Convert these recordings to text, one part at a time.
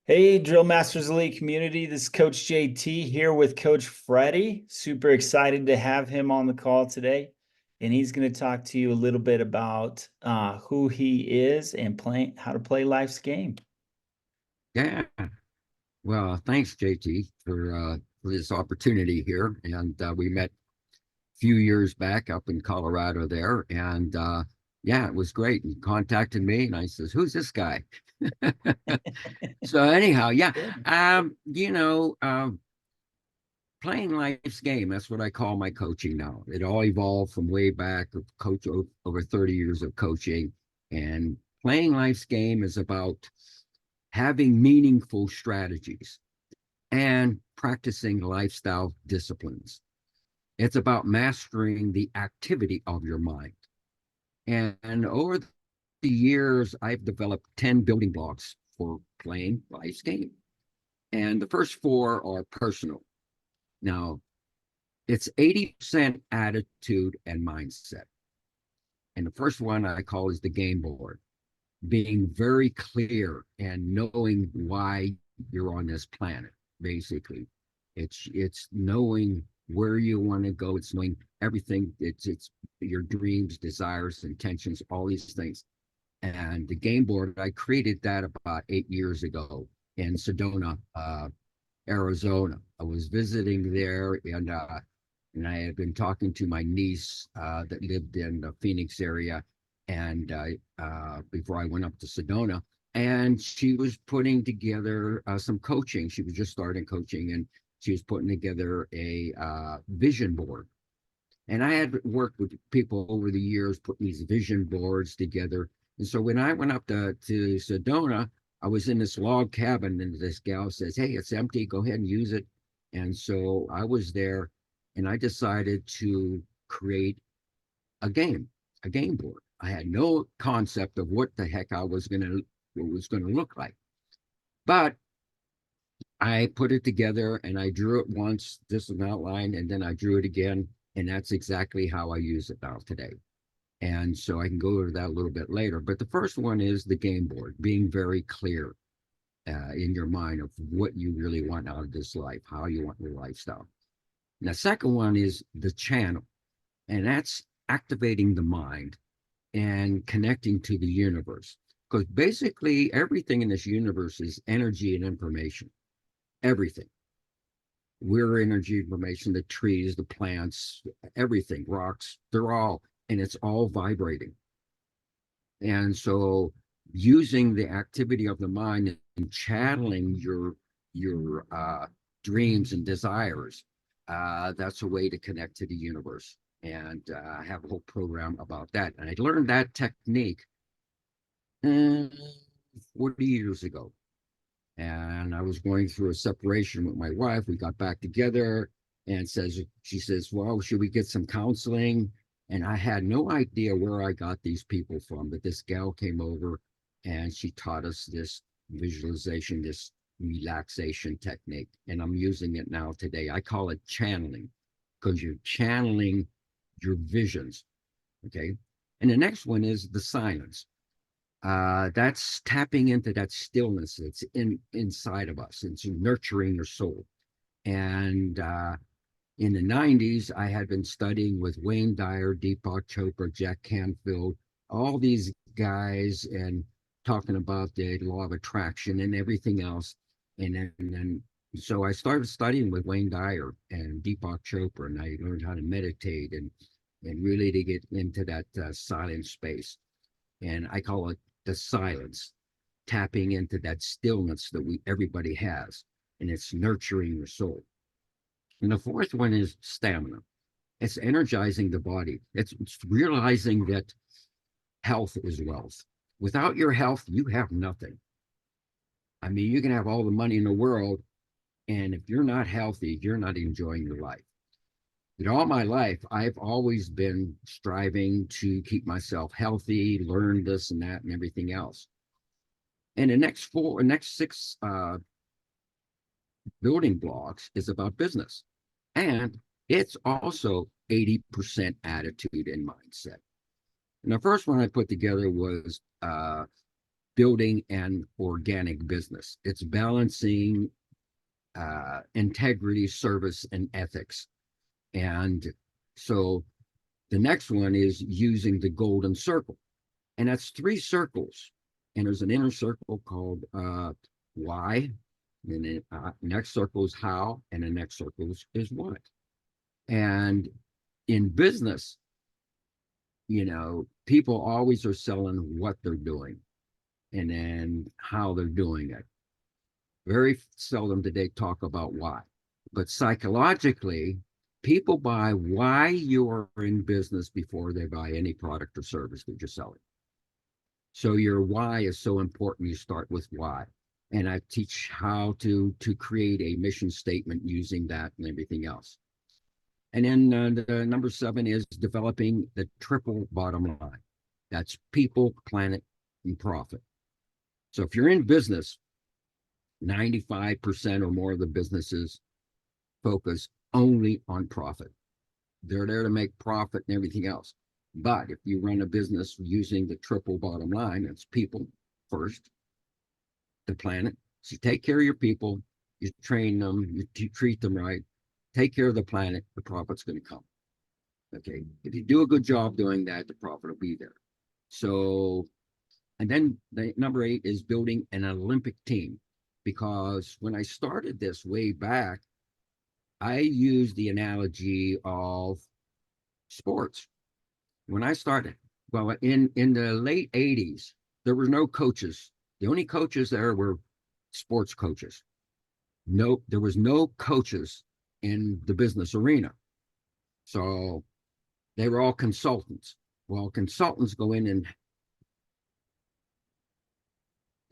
Hey, Drill Masters Elite community. This is Coach JT here with Coach Freddie. Super excited to have him on the call today. And he's going to talk to you a little bit about who he is and how to play life's game. Yeah. Well, thanks, JT, for this opportunity here. And we met a few years back up in Colorado there. And yeah, it was great. He contacted me and I says, "Who's this guy?" So anyhow, yeah. Good. Playing life's game, that's what I call my coaching now. It all evolved from way back, coach over 30 years of coaching. And playing life's game is about having meaningful strategies and practicing lifestyle disciplines. It's about mastering the activity of your mind. And over the years, I've developed 10 building blocks for playing life's game. And the first four are personal. Now, it's 80% attitude and mindset. And the first one I call is the game board, being very clear and knowing why you're on this planet. Basically, it's knowing where you want to go. It's knowing everything. It's your dreams, desires, intentions, all these things. And the game board, I created that about 8 years ago in Sedona, Arizona. I was visiting there, and I had been talking to my niece that lived in the Phoenix area, and before I went up to Sedona, and she was putting together some coaching. She was just starting coaching, and she was putting together a vision board. And I had worked with people over the years putting these vision boards together. And so when I went up to Sedona, I was in this log cabin, and this gal says, "Hey, it's empty. Go ahead and use it." And so I was there, and I decided to create a game board. I had no concept of what the heck what was gonna look like, but I put it together and I drew it once, just an outline, and then I drew it again, and that's exactly how I use it now today. And so I can go over that a little bit later. But the first one is the game board, being very clear in your mind of what you really want out of this life, how you want your lifestyle. And the second one is the channel, and that's activating the mind and connecting to the universe. Because basically, everything in this universe is energy and information. Everything. We're energy information, the trees, the plants, everything, rocks, they're all, and it's all vibrating. And so using the activity of the mind and channeling your dreams and desires, that's a way to connect to the universe. And I have a whole program about that. And I learned that technique uh, 40 years ago. And I was going through a separation with my wife. We got back together, and she says, "Well, should we get some counseling?" And I had no idea where I got these people from, but this gal came over and she taught us this visualization, this relaxation technique. And I'm using it now today. I call it channeling, because you're channeling your visions. Okay. And the next one is the silence. That's tapping into that stillness that's inside of us. It's nurturing your soul. And in the 90s, I had been studying with Wayne Dyer, Deepak Chopra, Jack Canfield, all these guys, and talking about the law of attraction and everything else. And then so I started studying with Wayne Dyer and Deepak Chopra, and I learned how to meditate and really to get into that silent space. And I call it the silence, tapping into that stillness that everybody has, and it's nurturing your soul. And the fourth one is stamina. It's energizing the body. It's realizing that health is wealth. Without your health, you have nothing. I mean, you can have all the money in the world, and if you're not healthy, you're not enjoying your life. In all my life, I've always been striving to keep myself healthy, learn this and that, and everything else. And the next six building blocks is about business. And it's also 80% attitude and mindset. And the first one I put together was building an organic business. It's balancing integrity, service, and ethics. And so the next one is using the golden circle. And that's 3 circles. And there's an inner circle called why. And the next circle is how. And the next circle is what. And in business, people always are selling what they're doing and then how they're doing it. Very seldom do they talk about why. But psychologically, people buy why you're in business before they buy any product or service that you're selling. So your why is so important. You start with why. And I teach how to create a mission statement using that and everything else. And then the number 7 is developing the triple bottom line. That's people, planet, and profit. So if you're in business, 95% or more of the businesses focus only on profit. They're there to make profit and everything else. But if you run a business using the triple bottom line, that's people first, the planet. So you take care of your people, you train them, you treat them right, take care of the planet, the profit's going to come. Okay. If you do a good job doing that, the profit will be there. So, and then the number 8 is building an Olympic team. Because when I started this way back, I used the analogy of sports. When I started, well, in the late 80s, there were no coaches. The only coaches there were sports coaches. No, there was no coaches in the business arena. So they were all consultants. Well, consultants go in and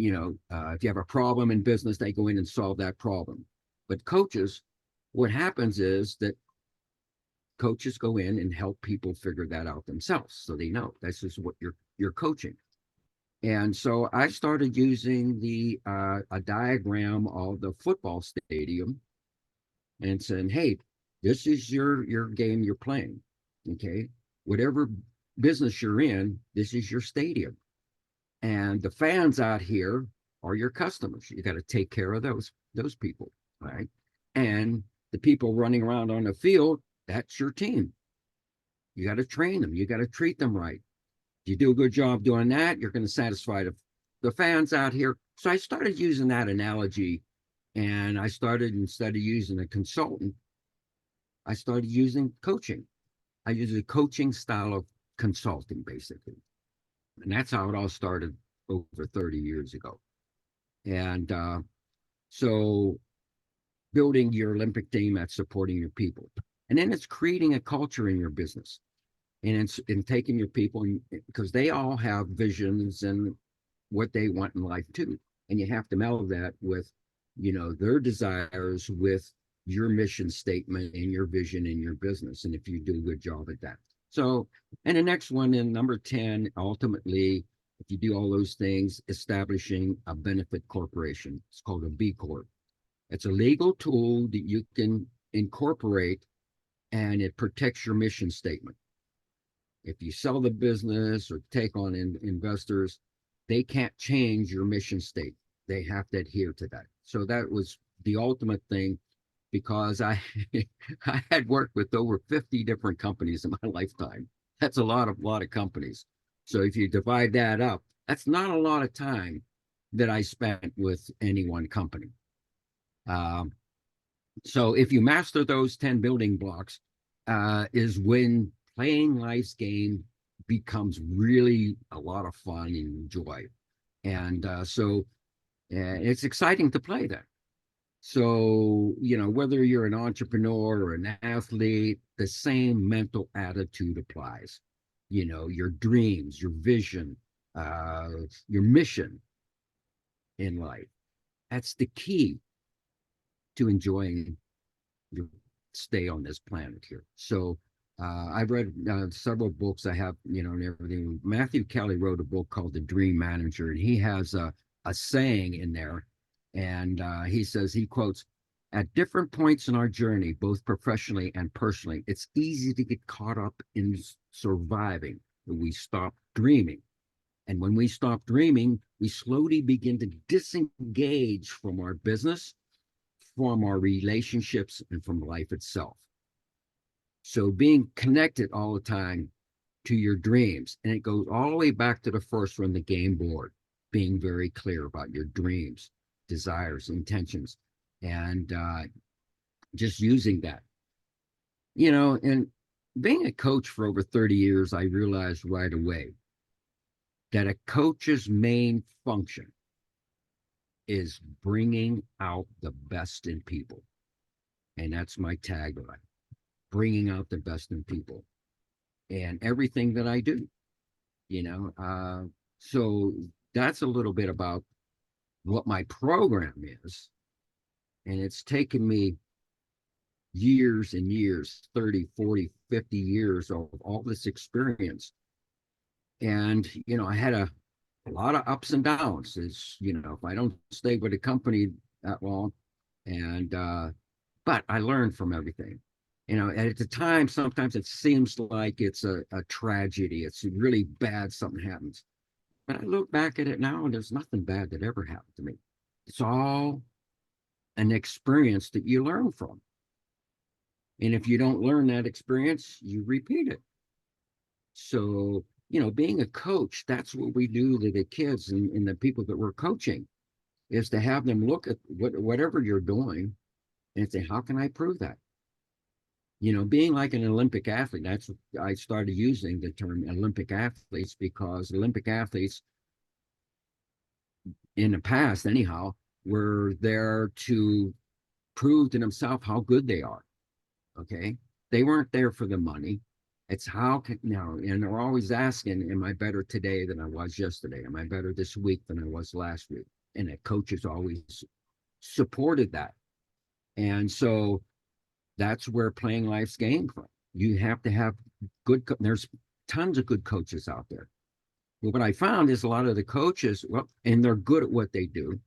if you have a problem in business, they go in and solve that problem. But coaches, what happens is that coaches go in and help people figure that out themselves. So they know this is what you're coaching. And so I started using a diagram of the football stadium and saying, hey, this is your game you're playing. Okay. Whatever business you're in, this is your stadium. And the fans out here are your customers. You got to take care of those people, right? And the people running around on the field, that's your team. You got to train them. You got to treat them right. If you do a good job doing that, you're going to satisfy the fans out here. So I started using that analogy, and I started, instead of using a consultant, I started using coaching. I use a coaching style of consulting, basically. And that's how it all started over 30 years ago. And so building your Olympic team, that's supporting your people. And then it's creating a culture in your business. And it's in taking your people, because they all have visions and what they want in life too. And you have to meld that with, their desires with your mission statement and your vision in your business. And if you do a good job at that. So, and the next one in number 10, ultimately, if you do all those things, establishing a benefit corporation. It's called a B Corp. It's a legal tool that you can incorporate, and it protects your mission statement. If you sell the business or take on investors, they can't change your mission statement. They have to adhere to that. So that was the ultimate thing, because I had worked with over 50 different companies in my lifetime. That's a lot of companies. So if you divide that up, that's not a lot of time that I spent with any one company. So if you master those 10 building blocks, is when playing life's game becomes really a lot of fun and joy. And so it's exciting to play that. So, whether you're an entrepreneur or an athlete, the same mental attitude applies. Your dreams, your vision, your mission in life. That's the key to enjoying your stay on this planet here. So I've read several books. I have, and everything. Matthew Kelly wrote a book called The Dream Manager, and he has a saying in there. And he says, he quotes, at different points in our journey, both professionally and personally, it's easy to get caught up in surviving when we stop dreaming. And when we stop dreaming, we slowly begin to disengage from our business, from our relationships, and from life itself. So being connected all the time to your dreams, and it goes all the way back to the first one, the game board, being very clear about your dreams, desires, intentions, and just using that. And being a coach for over 30 years, I realized right away that a coach's main function is bringing out the best in people. And that's my tagline, bringing out the best in people and everything that I do, So that's a little bit about what my program is. And it's taken me years and years, 30, 40, 50 years of all this experience. And, I had a lot of ups and downs. If I don't stay with a company that long, but I learned from everything. At the time, sometimes it seems like it's a tragedy. It's really bad, something happens. But I look back at it now, and there's nothing bad that ever happened to me. It's all an experience that you learn from. And if you don't learn that experience, you repeat it. So, being a coach, that's what we do to the kids and the people that we're coaching, is to have them look at whatever you're doing and say, how can I prove that? Being like an Olympic athlete, that's what I started using the term Olympic athletes, because Olympic athletes in the past, anyhow, were there to prove to themselves how good they are. Okay. They weren't there for the money. It's how can now, and they're always asking, am I better today than I was yesterday? Am I better this week than I was last week? And the coaches always supported that. And so that's where playing life's game from. You have to have there's tons of good coaches out there. But what I found is a lot of the coaches, and they're good at what they do.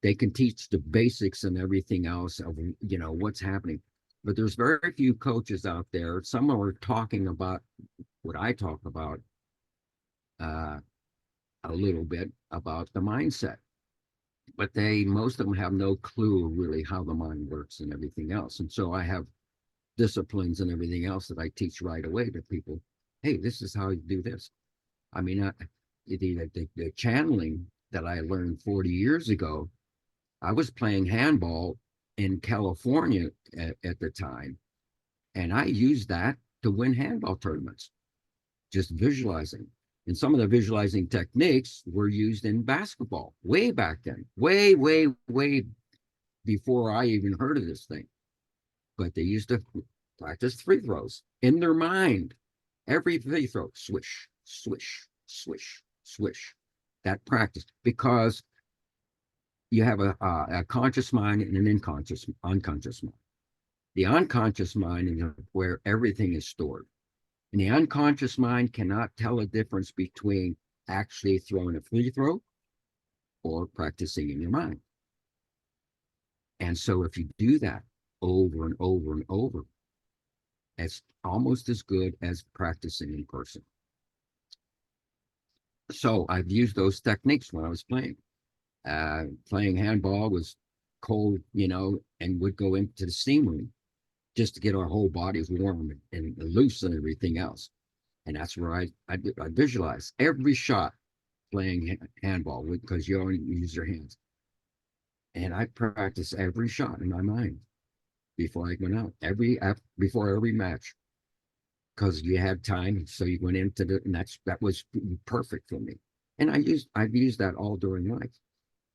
They can teach the basics and everything else of, what's happening. But there's very few coaches out there. Some are talking about what I talk about a little bit about the mindset. But most of them have no clue really how the mind works and everything else. And so I have disciplines and everything else that I teach right away to people. Hey, this is how you do this. I mean, the channeling that I learned 40 years ago, I was playing handball in California at the time, and I used that to win handball tournaments, just visualizing. And some of the visualizing techniques were used in basketball way back then, way, way, way before I even heard of this thing. But they used to practice free throws in their mind. Every free throw, swish, swish, swish, swish. That practice, because you have a conscious mind and an unconscious mind. The unconscious mind is where everything is stored. And the unconscious mind cannot tell a difference between actually throwing a free throw or practicing in your mind. And so if you do that over and over and over, it's almost as good as practicing in person. So I've used those techniques when I was playing. Playing handball was cold, and would go into the steam room just to get our whole bodies warm and loose and everything else. And that's where I visualize every shot playing handball, because you only use your hands. And I practice every shot in my mind before I went out, before every match, because you had time. So you went into and that was perfect for me. And I've used that all during life.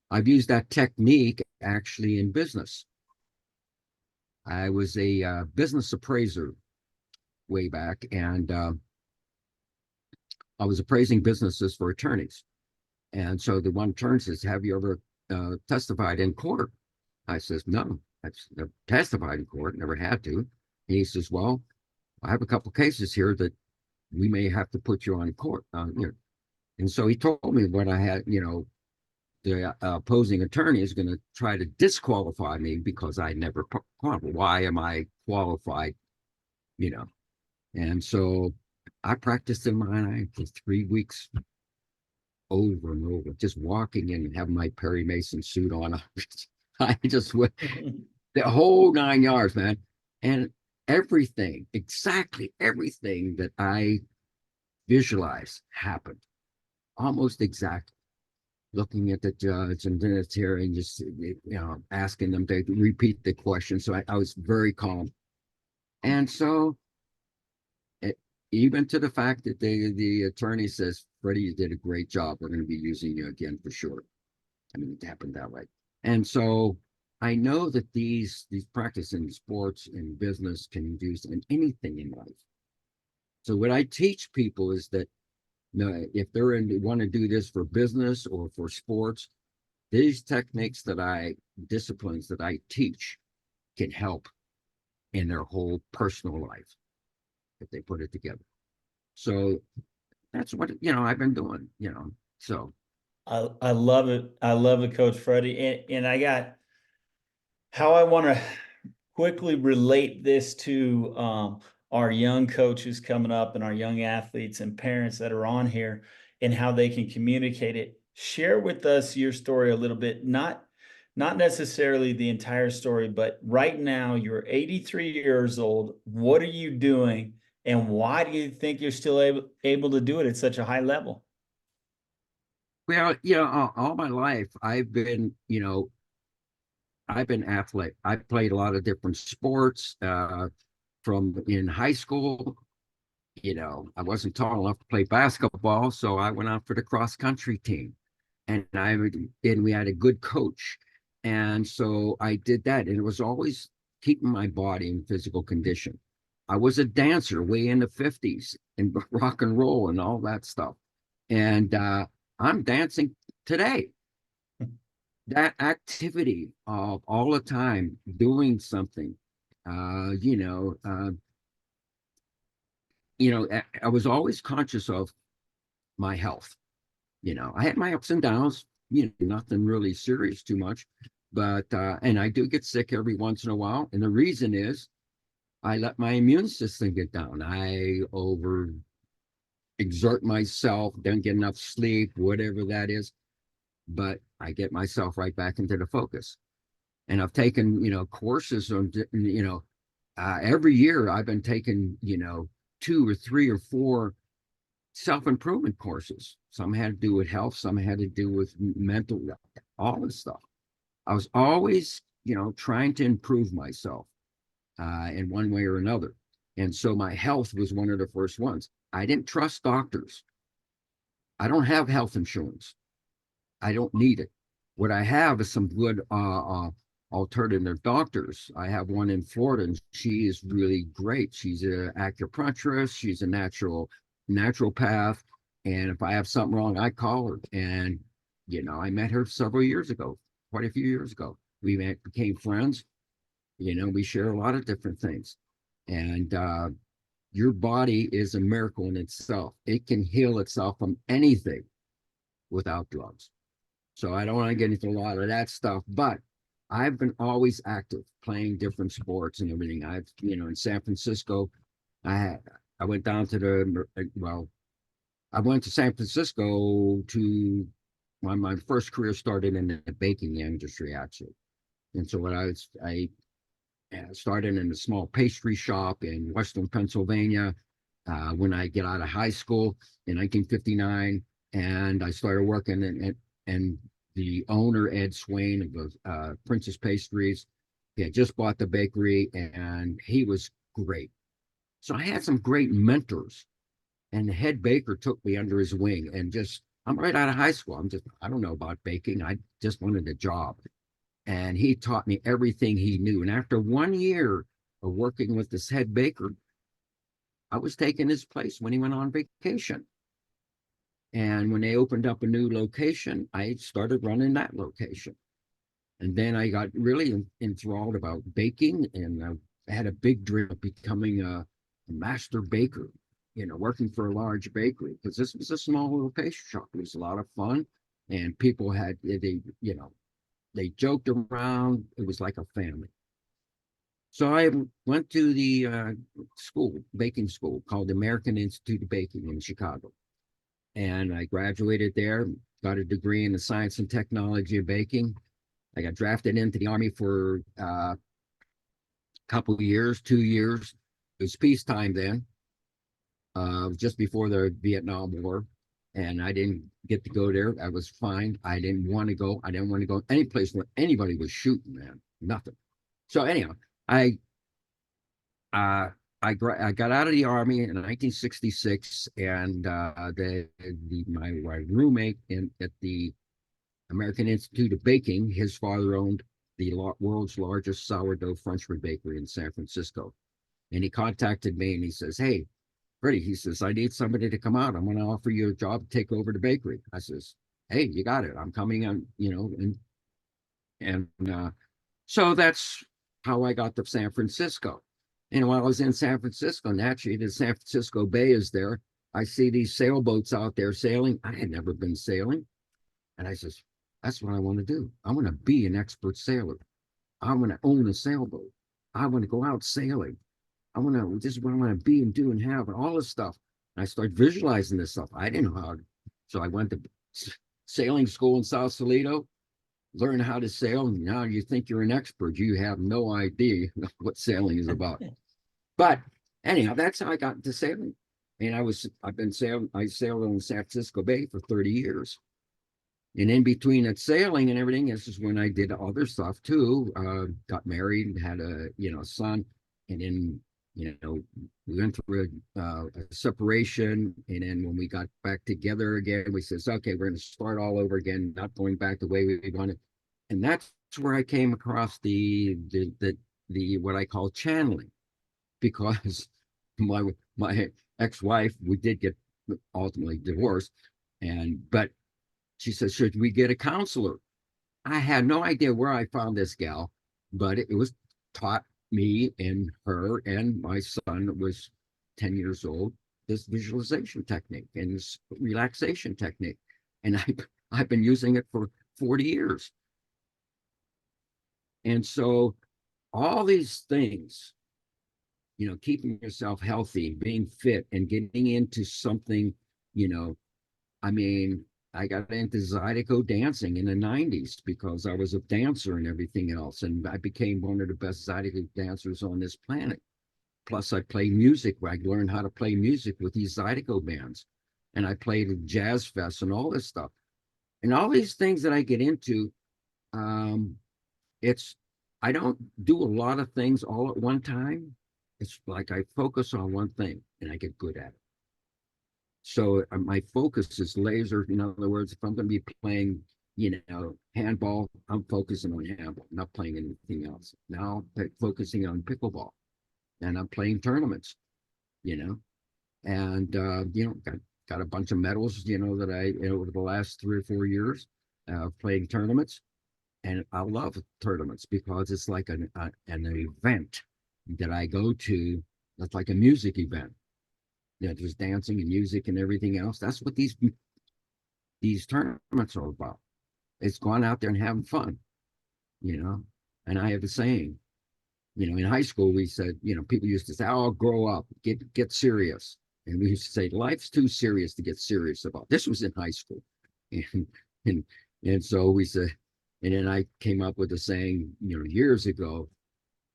I've used that technique actually in business. I was a business appraiser way back, and I was appraising businesses for attorneys. And so the one attorney says, have you ever testified in court? I says, no, I've never testified in court, never had to. And he says, well, I have a couple cases here that we may have to put you on court. And so he told me what I had, the opposing attorney is going to try to disqualify me because I never qualified. Why am I qualified? And so I practiced in my mind for 3 weeks. over and over, just walking in and having my Perry Mason suit on. I just went the whole 9 yards, man. And everything, exactly everything that I visualized happened almost exactly. Looking at the judge and then it's hearing, just asking them to repeat the question. So I was very calm. And so it, even to the fact that the attorney says, Freddie, you did a great job. We're going to be using you again for sure. I mean, it happened that way. And so I know that these practice in sports and business can be used in anything in life. So what I teach people is that if they're in want to do this for business or for sports, these techniques disciplines that I teach can help in their whole personal life if they put it together. So that's what I've been doing. So I love it. I love it, Coach Freddie. And I got how I want to quickly relate this to our young coaches coming up and our young athletes and parents that are on here and how they can communicate it. Share with us your story a little bit, not necessarily the entire story, but right now you're 83 years old. What are you doing and why do you think you're still able to do it at such a high level? well, all my life I've been athlete. I played a lot of different sports. From in high school, I wasn't tall enough to play basketball, so I went out for the cross country team, and we had a good coach, and so I did that, and it was always keeping my body in physical condition. I was a dancer way in the 50s and rock and roll and all that stuff, and I'm dancing today. That activity of all the time doing something, uh, you know, uh, I was always conscious of my health. I had my ups and downs, nothing really serious too much, but and I do get sick every once in a while. And the reason is I let my immune system get down. I over exert myself, don't get enough sleep, whatever that is, but I get myself right back into the focus. And I've taken, courses on, every year I've been taking, 2 or 3 or 4 self-improvement courses. Some had to do with health, some had to do with mental, all this stuff. I was always, trying to improve myself in one way or another. And so my health was one of the first ones. I didn't trust doctors. I don't have health insurance. I don't need it. What I have is some good alternative doctors. I have one in Florida, and she is really great. She's an acupuncturist. She's a naturopath. And if I have something wrong, I call her. And I met her several years ago, quite a few years ago. Became friends. We share a lot of different things. And your body is a miracle in itself. It can heal itself from anything without drugs. So I don't want to get into a lot of that stuff, but I've been always active, playing different sports and everything. In San Francisco, I I went down to I went to San Francisco to when my first career started in the baking industry, actually. And so I started in a small pastry shop in Western Pennsylvania when I get out of high school in 1959, and I started working and the owner, Ed Swain of the Princess Pastries, he had just bought the bakery, and he was great. So I had some great mentors, and the head baker took me under his wing, and I'm right out of high school. I don't know about baking. I just wanted a job, and he taught me everything he knew. And after 1 year of working with this head baker, I was taking his place when he went on vacation. And when they opened up a new location, I started running that location. And then I got really enthralled about baking, and I had a big dream of becoming a master baker, working for a large bakery, because this was a small little pastry shop. It was a lot of fun, and people they joked around. It was like a family. So I went to the baking school called the American Institute of Baking in Chicago, and I graduated there. got a degree in the science and technology of baking. I got drafted into the Army for a couple of years, 2 years. It was peacetime then, just before the Vietnam War. And I didn't get to go there. I was fine. I didn't want to go. I didn't want to go any place where anybody was shooting, man. Nothing. So anyhow, I uh, I got out of the Army in 1966, and my roommate at the American Institute of Baking, his father owned the world's largest sourdough Frenchman bakery in San Francisco. And he contacted me and he says, "Hey, Freddie," he says, "I need somebody to come out. I'm going to offer you a job to take over the bakery." I says, "Hey, you got it. I'm coming on, and so that's how I got to San Francisco. And while I was in San Francisco, naturally, the San Francisco Bay is there. I see these sailboats out there sailing. I had never been sailing. And I says, "That's what I want to do. I want to be an expert sailor. I want to own a sailboat. I want to go out sailing. This is what I want to be and do and have and all this stuff." And I started visualizing this stuff. I didn't know how. So I went to sailing school in South Toledo, learn how to sail. And now you think you're an expert. You have no idea what sailing is about. But anyhow, that's how I got into sailing. And I sailed on the San Francisco Bay for 30 years. And in between that sailing and everything, this is when I did other stuff too. Got married, had a son, and then we went through a separation. And then when we got back together again, we says, "Okay, we're going to start all over again, not going back the way we wanted." And that's where I came across the what I call channeling, because my ex-wife, we did get ultimately divorced, but she said, "Should we get a counselor?" I had no idea where I found this gal, but it was taught me and her and my son that was 10 years old, this visualization technique and this relaxation technique. And I've been using it for 40 years. And so all these things, keeping yourself healthy, being fit, and getting into something, I mean, I got into Zydeco dancing in the 90s because I was a dancer and everything else. And I became one of the best Zydeco dancers on this planet. Plus, I play music. I learned how to play music with these Zydeco bands. And I played at Jazz Fest and all this stuff. And all these things that I get into, I don't do a lot of things all at one time. It's like I focus on one thing and I get good at it. So my focus is laser. In other words, if I'm going to be playing, handball, I'm focusing on handball, not playing anything else. Now I'm focusing on pickleball, and I'm playing tournaments, and got a bunch of medals, that I over the last 3 or 4 years playing tournaments, and I love tournaments because it's like an event that I go to. That's like a music event. There's dancing and music and everything else. That's what these tournaments are about. It's going out there and having fun, And I have a saying, in high school we said, people used to say, "Oh, grow up, get serious," and we used to say, "Life's too serious to get serious about." This was in high school, and and and so we said, and then I came up with a saying, years ago: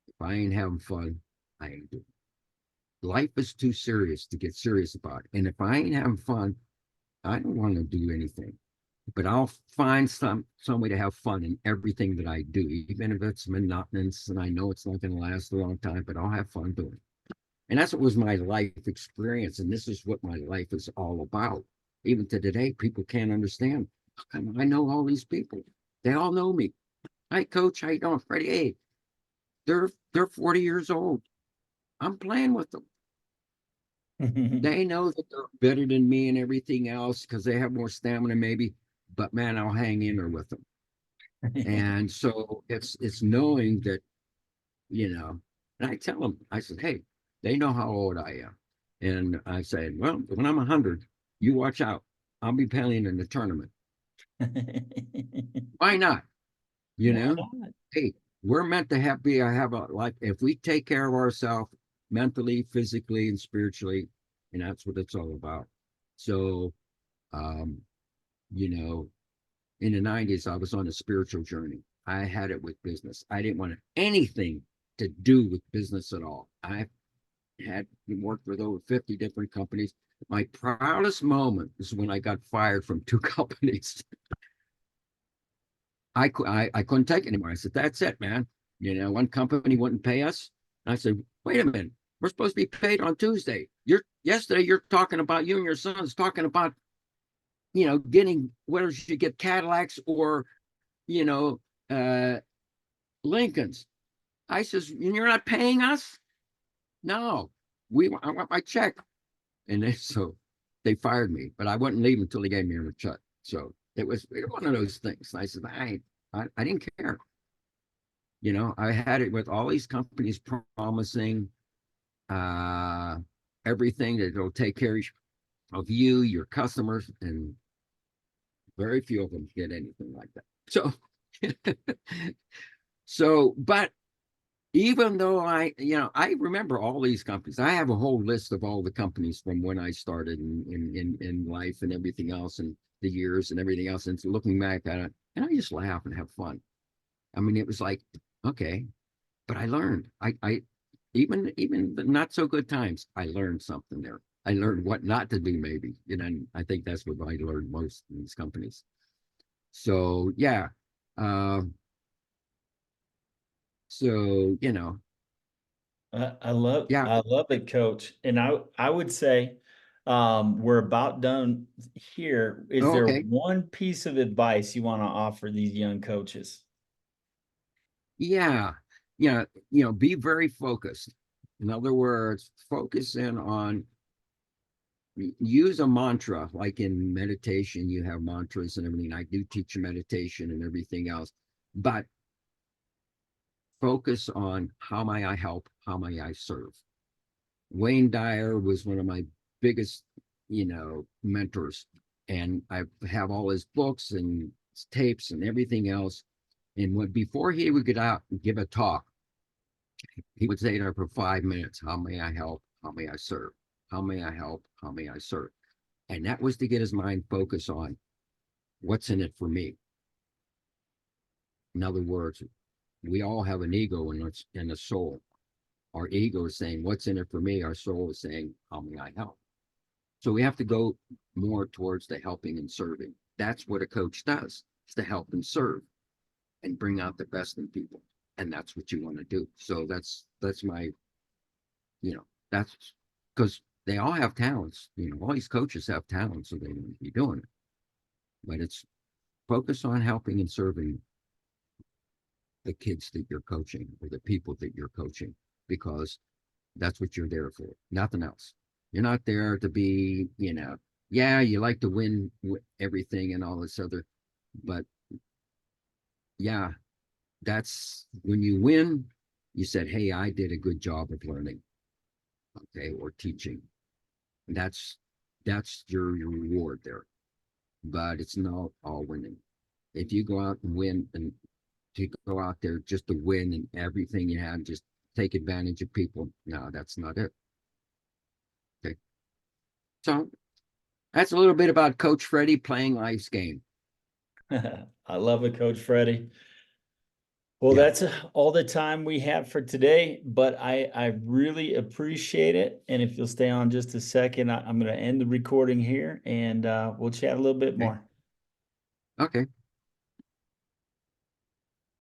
"If I ain't having fun, I ain't doing it. Life is too serious to get serious about. And if I ain't having fun, I don't want to do anything. But I'll find some way to have fun in everything that I do, even if it's monotonous and I know it's not going to last a long time, but I'll have fun doing it." And that's what was my life experience. And this is what my life is all about. Even to today, people can't understand. I know all these people. They all know me. "Hi, Coach. How you doing, Freddie?" "Hey, they're 40 years old. I'm playing with them. They know that they're better than me and everything else because they have more stamina, maybe. But man, I'll hang in there with them." And so it's knowing that, and I tell them, I said, "Hey, they know how old I am." And I said, "Well, when I'm 100, you watch out. I'll be playing in the tournament." Why not? You Why know, not? hey, we're meant to have a life. If we take care of ourselves mentally, physically, and spiritually, and that's what it's all about. So, um, You know, in the 90s, I was on a spiritual journey. I had it with business. I didn't want anything to do with business at all. I had worked with over 50 different companies. My proudest moment is when I got fired from 2 companies. I couldn't take it anymore. I said, that's it, man. One company wouldn't pay us. And I said, wait a minute. We're supposed to be paid on Tuesday. Yesterday you're talking about, you and your sons talking about, getting, whether you get Cadillacs or, you know, uh Lincolns. I says, you're not paying us? No. I want my check. And so they fired me, but I wouldn't leave until they gave me a check. So it was one of those things. I said, I didn't care. I had it with all these companies promising uh, everything that will take care of you, your customers, and very few of them get anything like that. So, but even though I remember all these companies. I have a whole list of all the companies from when I started in life and everything else, and the years and everything else. And so looking back at it, and I just laugh and have fun. I mean, it was like, okay, but I learned. I even the not so good times, I learned something there. I learned what not to do, maybe. And I think that's what I learned most in these companies. So yeah. Uh, so yeah. I love it, Coach. And I would say we're about done here. Is there Okay. one piece of advice you want to offer these young coaches? Yeah. Yeah. Be very focused. In other words, focus in on, use a mantra. Like in meditation, you have mantras and everything. I do teach meditation and everything else, but focus on, how may I help? How may I serve? Wayne Dyer was one of my biggest, mentors. And I have all his books and tapes and everything else. And before he would get out and give a talk, he would say there for 5 minutes, how may I help? How may I serve? How may I help? How may I serve? And that was to get his mind focused on what's in it for me. In other words, we all have an ego and a soul. Our ego is saying, what's in it for me? Our soul is saying, how may I help? So we have to go more towards the helping and serving. That's what a coach does, is to help and serve and bring out the best in people. And that's what you want to do. So that's my, that's because they all have talents. All these coaches have talents, so they want to be doing it. But it's focus on helping and serving the kids that you're coaching or the people that you're coaching, because that's what you're there for, nothing else. You're not there to be, yeah, you like to win everything and all this other, but yeah, that's when you win, you said, hey, I did a good job of learning, okay, or teaching. That's your reward there. But it's not all winning. If you go out and win, and to go out there just to win and everything you have, just take advantage of people, no, that's not it. Okay. So that's a little bit about Coach Freddie playing life's game. I love it, Coach Freddie. Well, Yeah. that's all the time we have for today, but I really appreciate it. And if you'll stay on just a second, I'm going to end the recording here and we'll chat a little bit Okay. more. Okay.